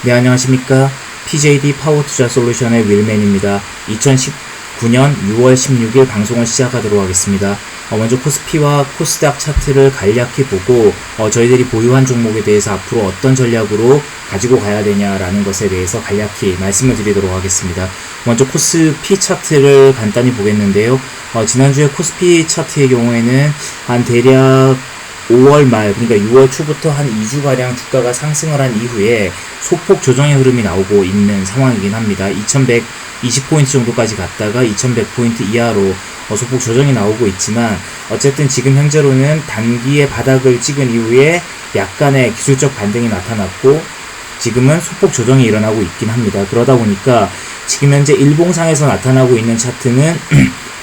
네, 안녕하십니까. PJD 파워투자 솔루션의 윌맨입니다. 2019년 6월 16일 방송을 시작하도록 하겠습니다. 먼저 코스피와 코스닥 차트를 간략히 보고 저희들이 보유한 종목에 대해서 앞으로 어떤 전략으로 가지고 가야 되냐라는 것에 대해서 간략히 말씀을 드리도록 하겠습니다. 먼저 코스피 차트를 간단히 보겠는데요. 지난주에 코스피 차트의 경우에는 한 대략 5월 말, 그러니까 6월 초부터 한 2주가량 주가가 상승을 한 이후에 소폭 조정의 흐름이 나오고 있는 상황이긴 합니다. 2120포인트 정도까지 갔다가 2100포인트 이하로 소폭 조정이 나오고 있지만, 어쨌든 지금 현재로는 단기의 바닥을 찍은 이후에 약간의 기술적 반등이 나타났고 지금은 소폭 조정이 일어나고 있긴 합니다. 그러다 보니까 지금 현재 일봉상에서 나타나고 있는 차트는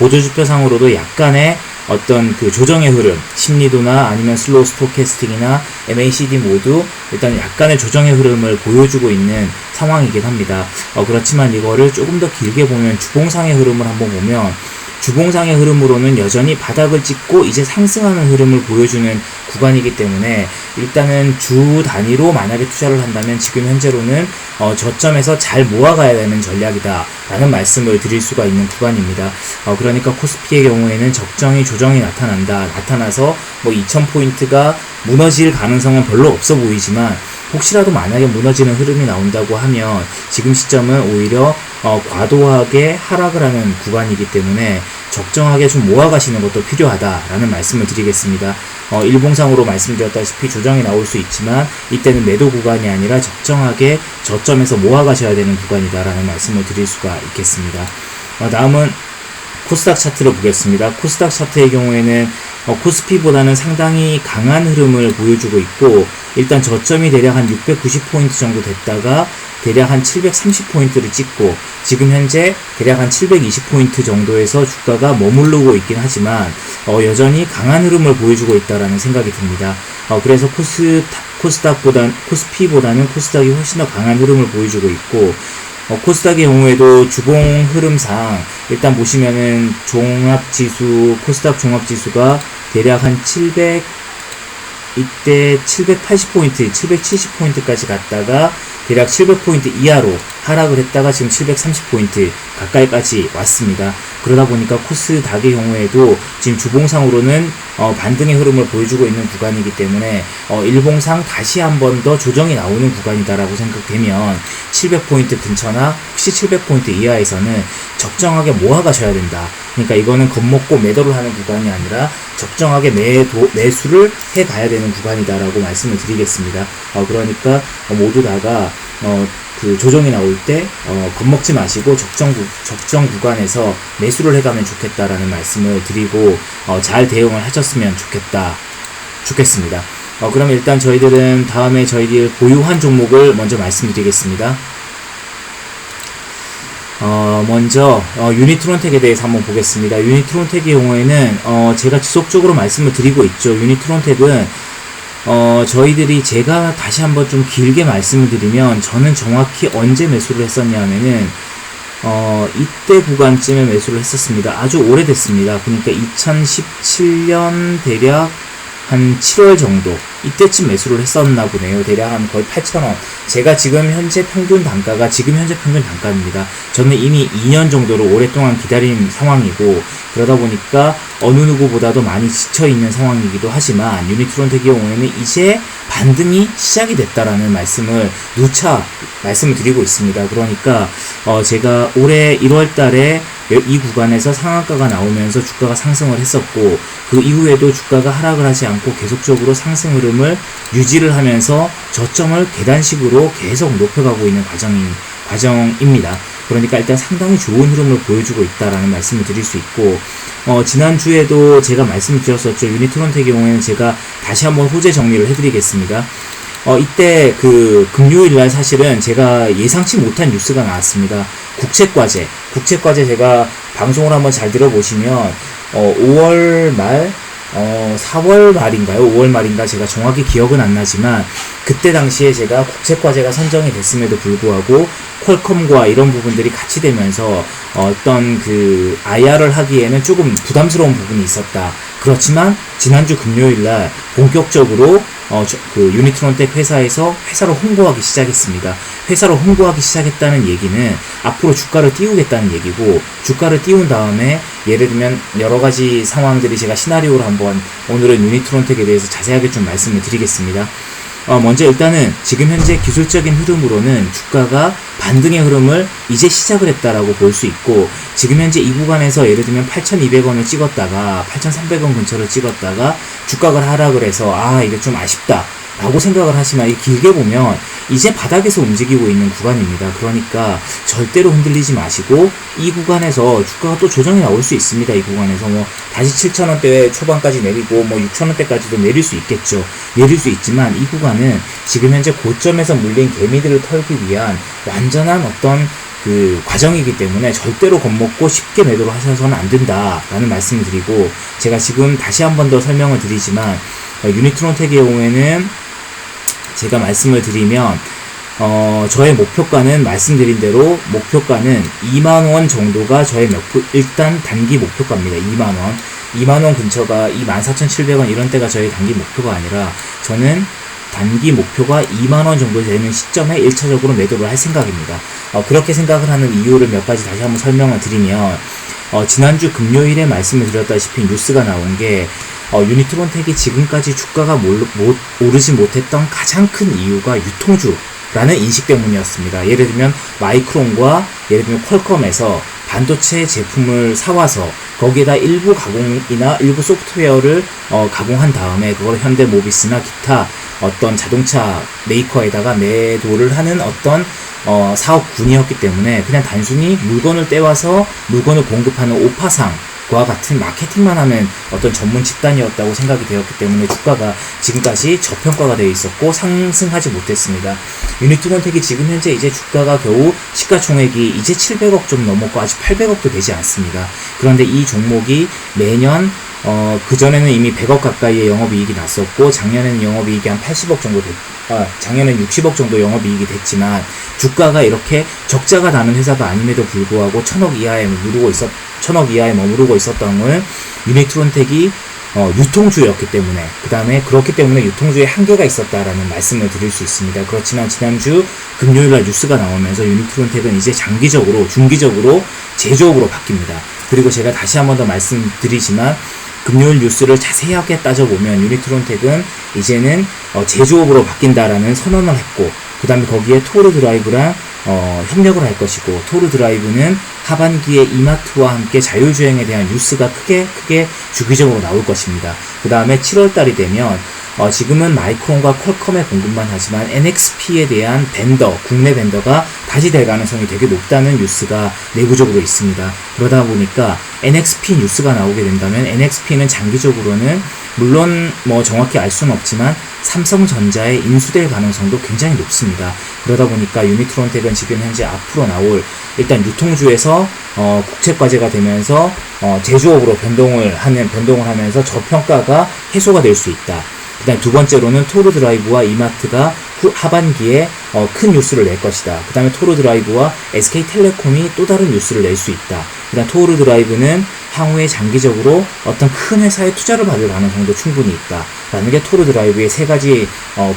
보조지표상으로도 약간의 어떤 그 조정의 흐름, 심리도나 아니면 슬로우 스토캐스틱이나 MACD 모두 일단 약간의 조정의 흐름을 보여주고 있는 상황이긴 합니다. 그렇지만 이거를 조금 더 길게 보면 주봉상의 흐름을 한번 보면, 주봉상의 흐름으로는 여전히 바닥을 찍고 이제 상승하는 흐름을 보여주는 구간이기 때문에 일단은 주 단위로 만약에 투자를 한다면 지금 현재로는 저점에서 잘 모아가야 되는 전략이다 라는 말씀을 드릴 수가 있는 구간입니다. 그러니까 코스피의 경우에는 적정히 조정이 나타나서 뭐 2000포인트가 무너질 가능성은 별로 없어 보이지만, 혹시라도 만약에 무너지는 흐름이 나온다고 하면 지금 시점은 오히려 과도하게 하락을 하는 구간이기 때문에 적정하게 좀 모아가시는 것도 필요하다라는 말씀을 드리겠습니다. 일봉상으로 말씀드렸다시피 조정이 나올 수 있지만 이때는 매도 구간이 아니라 적정하게 저점에서 모아가셔야 되는 구간이다라는 말씀을 드릴 수가 있겠습니다. 다음은 코스닥 차트를 보겠습니다. 코스닥 차트의 경우에는 코스피보다는 상당히 강한 흐름을 보여주고 있고, 일단 저점이 대략 한 690포인트 정도 됐다가 대략 한 730포인트를 찍고 지금 현재 대략 한 720포인트 정도에서 주가가 머무르고 있긴 하지만 여전히 강한 흐름을 보여주고 있다라는 생각이 듭니다. 그래서 코스피보다는 코스닥이 훨씬 더 강한 흐름을 보여주고 있고, 코스닥의 경우에도 주봉 흐름상 일단 보시면은 코스닥 종합지수가 대략 한 780포인트, 770포인트까지 갔다가 대략 700포인트 이하로 하락을 했다가 지금 730포인트 가까이까지 왔습니다. 그러다 보니까 코스닥의 경우에도 지금 주봉상으로는 반등의 흐름을 보여주고 있는 구간이기 때문에 일봉상 다시 한 번 더 조정이 나오는 구간이다라고 생각되면 700포인트 근처나 혹시 700포인트 이하에서는 적정하게 모아가셔야 된다. 그러니까 이거는 겁먹고 매도를 하는 구간이 아니라 적정하게 매수를 해가야 되는 구간이다라고 말씀을 드리겠습니다. 그러니까 모두 다가 그 조정이 나올 때 겁먹지 마시고 적정 구간에서 매수를 해가면 좋겠다라는 말씀을 드리고 잘 대응을 하셨으면 좋겠습니다. 그럼 일단 저희들은 다음에 저희들 보유한 종목을 먼저 말씀드리겠습니다. 먼저 유니트론텍에 대해서 한번 보겠습니다. 유니트론텍의 경우에는 제가 지속적으로 말씀을 드리고 있죠. 유니트론텍은 제가 다시 한번 좀 길게 말씀을 드리면, 저는 정확히 언제 매수를 했었냐면은 이때 구간쯤에 매수를 했었습니다. 아주 오래됐습니다. 그러니까 2017년 대략 한 7월 정도 이때쯤 매수를 했었나 보네요. 대략 한 거의 8,000원. 제가 지금 현재 평균 단가입니다. 저는 이미 2년 정도로 오랫동안 기다린 상황이고, 그러다 보니까 어느 누구보다도 많이 지쳐있는 상황이기도 하지만, 유니트론텍의 경우에는 이제 반등이 시작이 됐다라는 말씀을 누차 말씀을 드리고 있습니다. 그러니까 제가 올해 1월 달에 이 구간에서 상한가가 나오면서 주가가 상승을 했었고, 그 이후에도 주가가 하락을 하지 않고 계속적으로 상승 흐름을 유지를 하면서 저점을 계단식으로 계속 높여가고 있는 과정입니다. 그러니까 일단 상당히 좋은 흐름을 보여주고 있다라는 말씀을 드릴 수 있고, 지난주에도 제가 말씀을 드렸었죠. 유니트론텍의 경우에는 제가 다시 한번 호재 정리를 해드리겠습니다. 이때 금요일날 사실은 제가 예상치 못한 뉴스가 나왔습니다. 국채과제 제가 방송을 한번 잘 들어보시면 5월 말 4월 말인가요? 5월 말인가? 제가 정확히 기억은 안 나지만 그때 당시에 제가 국채과제가 선정이 됐음에도 불구하고 퀄컴과 이런 부분들이 같이 되면서 어떤 그 IR을 하기에는 조금 부담스러운 부분이 있었다. 그렇지만 지난주 금요일날 본격적으로 그 유니트론텍 회사를 홍보하기 시작했습니다. 회사로 홍보하기 시작했다는 얘기는 앞으로 주가를 띄우겠다는 얘기고, 주가를 띄운 다음에 예를 들면 여러 가지 상황들이 제가 시나리오로 한번 오늘은 유니트론텍에 대해서 자세하게 좀 말씀을 드리겠습니다. 먼저 일단은 지금 현재 기술적인 흐름으로는 주가가 반등의 흐름을 이제 시작을 했다라고 볼 수 있고, 지금 현재 이 구간에서 예를 들면 8,200원을 찍었다가 8,300원 근처를 찍었다가 주가가 하락을 해서 이게 좀 아쉽다 라고 생각을 하시면, 이 길게 보면 이제 바닥에서 움직이고 있는 구간입니다. 그러니까 절대로 흔들리지 마시고 이 구간에서 주가가 또 조정이 나올 수 있습니다. 이 구간에서 다시 7,000원대 초반까지 내리고 6,000원대까지도 내릴 수 있겠죠. 내릴 수 있지만 이 구간은 지금 현재 고점에서 물린 개미들을 털기 위한 완전한 어떤 그 과정이기 때문에 절대로 겁먹고 쉽게 매도를 하셔서는 안 된다라는 말씀을 드리고, 제가 지금 다시 한 번 더 설명을 드리지만 유니트론텍의 경우에는 제가 말씀을 드리면 저의 목표가는 말씀드린 대로 목표가는 2만원 정도가 저의 일단 단기 목표가입니다. 2만원 근처가 24,700원 이런 때가 저의 단기 목표가 아니라, 저는 단기 목표가 2만원 정도 되는 시점에 1차적으로 매도를 할 생각입니다. 그렇게 생각을 하는 이유를 몇 가지 다시 한번 설명을 드리면, 지난주 금요일에 말씀을 드렸다시피 뉴스가 나온 게, 유니트론텍이 지금까지 주가가 오르지 못했던 가장 큰 이유가 유통주라는 인식 때문이었습니다. 예를 들면 마이크론과 예를 들면 퀄컴에서 반도체 제품을 사와서 거기에다 일부 가공이나 일부 소프트웨어를 가공한 다음에 그걸 현대모비스나 기타 어떤 자동차 메이커에다가 매도를 하는 어떤 사업군이었기 때문에, 그냥 단순히 물건을 떼와서 물건을 공급하는 오파상과 같은 마케팅만 하는 어떤 전문 집단이었다고 생각이 되었기 때문에 주가가 지금까지 저평가가 되어 있었고 상승하지 못했습니다. 유니트론텍이 지금 현재 이제 주가가 겨우 시가총액이 이제 700억 좀 넘었고 아직 800억도 되지 않습니다. 그런데 이 종목이 매년 그전에는 이미 100억 가까이의 영업이익이 났었고, 작년에는 영업이익이 한 80억 정도 작년에는 60억 정도 영업이익이 됐지만, 주가가 이렇게 적자가 나는 회사가 아님에도 불구하고 1,000억 이하에 머무르고 있었던 건 유니트론텍이 유통주였기 때문에, 그 다음에 그렇기 때문에 유통주에 한계가 있었다라는 말씀을 드릴 수 있습니다. 그렇지만 지난주 금요일날 뉴스가 나오면서 유니트론텍은 이제 중기적으로 제조업으로 바뀝니다. 그리고 제가 다시 한 번 더 말씀드리지만, 금요일 뉴스를 자세하게 따져보면 유니트론텍은 이제는 제조업으로 바뀐다라는 선언을 했고, 그 다음에 거기에 토르 드라이브랑 협력을 할 것이고, 토르 드라이브는 하반기에 이마트와 함께 자율주행에 대한 뉴스가 크게 주기적으로 나올 것입니다. 그 다음에 7월달이 되면 지금은 마이크론과 퀄컴에 공급만 하지만 NXP에 대한 국내 벤더가 다시 될 가능성이 되게 높다는 뉴스가 내부적으로 있습니다. 그러다 보니까 NXP 뉴스가 나오게 된다면 NXP는 장기적으로는 물론 정확히 알 수는 없지만 삼성전자에 인수될 가능성도 굉장히 높습니다. 그러다 보니까 유니트론텍은 지금 현재 앞으로 나올 일단 유통주에서 국책과제가 되면서 제조업으로 변동을 하면서 저평가가 해소가 될 수 있다. 그다음 두 번째로는 토르 드라이브와 이마트가 하반기에 큰 뉴스를 낼 것이다. 그 다음에 토르 드라이브와 SK텔레콤이 또 다른 뉴스를 낼 수 있다. 그 다음 토르 드라이브는 향후에 장기적으로 어떤 큰 회사에 투자를 받을 가능성도 충분히 있다. 라는 게 토르 드라이브의 세 가지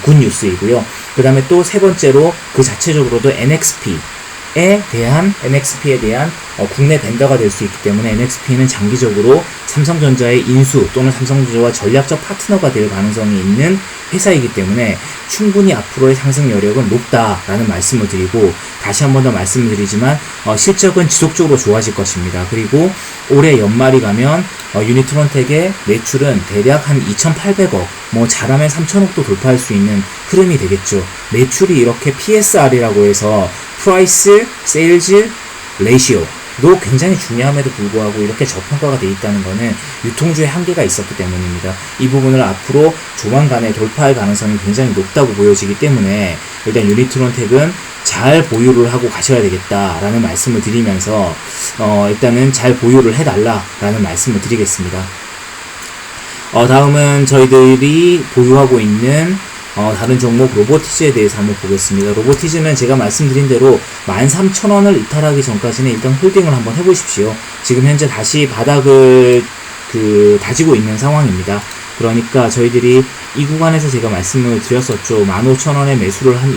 굿 뉴스이고요. 그 다음에 또 세 번째로 그 자체적으로도 NXP에 대한 국내 벤더가 될 수 있기 때문에 NXP는 장기적으로 삼성전자의 인수 또는 삼성전자와 전략적 파트너가 될 가능성이 있는 회사이기 때문에 충분히 앞으로의 상승 여력은 높다라는 말씀을 드리고, 다시 한 번 더 말씀을 드리지만 실적은 지속적으로 좋아질 것입니다. 그리고 올해 연말이 가면 유니트론텍의 매출은 대략 한 2,800억, 잘하면 3,000억도 돌파할 수 있는 흐름이 되겠죠. 매출이 이렇게 PSR이라고 해서 프라이스 세일즈 레이시오도 굉장히 중요함에도 불구하고 이렇게 저평가가 되어 있다는 것은 유통주의 한계가 있었기 때문입니다. 이 부분을 앞으로 조만간에 돌파할 가능성이 굉장히 높다고 보여지기 때문에 일단 유니트론텍은 잘 보유를 하고 가셔야 되겠다라는 말씀을 드리면서 일단은 잘 보유를 해달라라는 말씀을 드리겠습니다. 다음은 저희들이 보유하고 있는 다른 종목 로보티즈에 대해서 한번 보겠습니다. 로보티즈는 제가 말씀드린 대로 13,000원을 이탈하기 전까지는 일단 홀딩을 한번 해보십시오. 지금 현재 다시 바닥을 다지고 있는 상황입니다. 그러니까 저희들이 이 구간에서 제가 말씀을 드렸었죠. 15,000원에 매수를 한